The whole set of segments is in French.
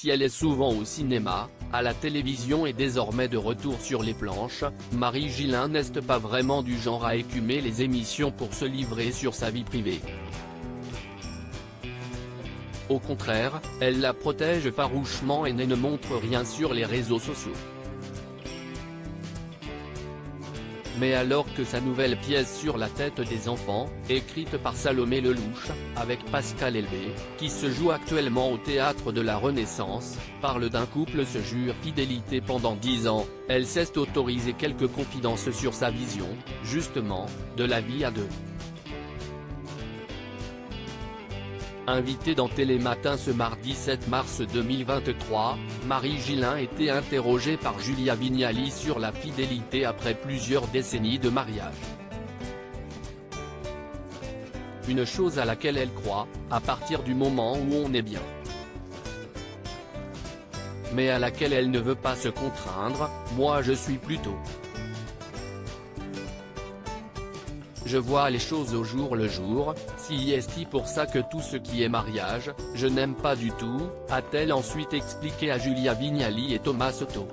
si elle est souvent au cinéma, à la télévision et désormais de retour sur les planches, Marie Gillain n'est pas vraiment du genre à écumer les émissions pour se livrer sur sa vie privée. Au contraire, elle la protège farouchement et ne montre rien sur les réseaux sociaux. Mais alors que sa nouvelle pièce sur la tête des enfants, écrite par Salomé Lelouch, avec Pascal Elbé, qui se joue actuellement au Théâtre de la Renaissance, parle d'un couple se jure fidélité pendant 10 ans, elle s'est autorisé quelques confidences sur sa vision, justement, de la vie à deux. Invitée dans Télématin ce mardi 7 mars 2023, Marie Gillain était interrogée par Julia Vignali sur la fidélité après plusieurs décennies de mariage. Une chose à laquelle elle croit, à partir du moment où on est bien. Mais à laquelle elle ne veut pas se contraindre, moi je suis plutôt. Je vois les choses au jour le jour, si est pour ça que tout ce qui est mariage, je n'aime pas du tout, a-t-elle ensuite expliqué à Julia Vignali et Thomas Soto.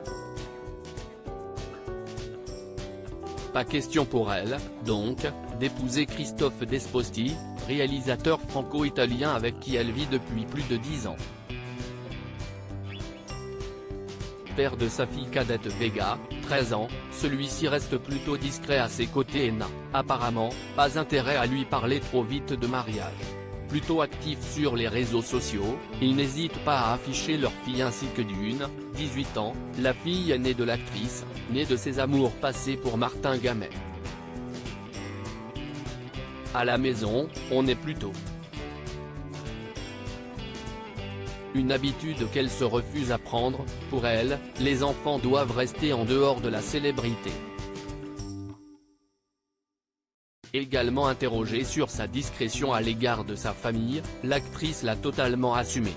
Pas question pour elle, donc, d'épouser Christophe Desposti, réalisateur franco-italien avec qui elle vit depuis plus de 10 ans. Père de sa fille cadette Vega, 13 ans, celui-ci reste plutôt discret à ses côtés et n'a, apparemment, pas intérêt à lui parler trop vite de mariage. Plutôt actif sur les réseaux sociaux, ils n'hésitent pas à afficher leur fille ainsi que d'une, 18 ans, la fille aînée de l'actrice, née de ses amours passés pour Martin Gamet. À la maison, on est plutôt. Une habitude qu'elle se refuse à prendre, pour elle, les enfants doivent rester en dehors de la célébrité. Également interrogée sur sa discrétion à l'égard de sa famille, l'actrice l'a totalement assumé.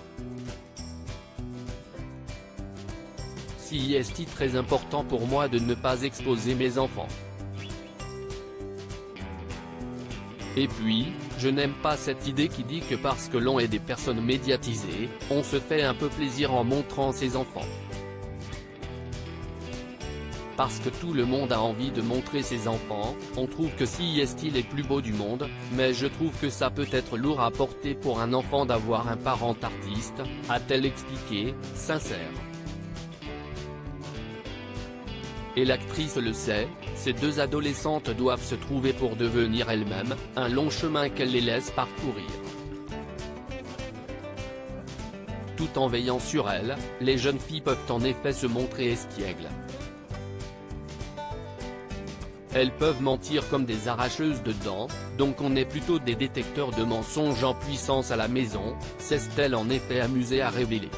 Si est très important pour moi de ne pas exposer mes enfants. Et puis, je n'aime pas cette idée qui dit que parce que l'on est des personnes médiatisées, on se fait un peu plaisir en montrant ses enfants. Parce que tout le monde a envie de montrer ses enfants, on trouve que si est le plus beau du monde, mais je trouve que ça peut être lourd à porter pour un enfant d'avoir un parent artiste, a-t-elle expliqué, sincère. Et l'actrice le sait, ces deux adolescentes doivent se trouver pour devenir elles-mêmes, un long chemin qu'elle les laisse parcourir. Tout en veillant sur elles, les jeunes filles peuvent en effet se montrer espiègles. Elles peuvent mentir comme des arracheuses de dents, donc on est plutôt des détecteurs de mensonges en puissance à la maison, s'est-elle en effet amusée à révéler.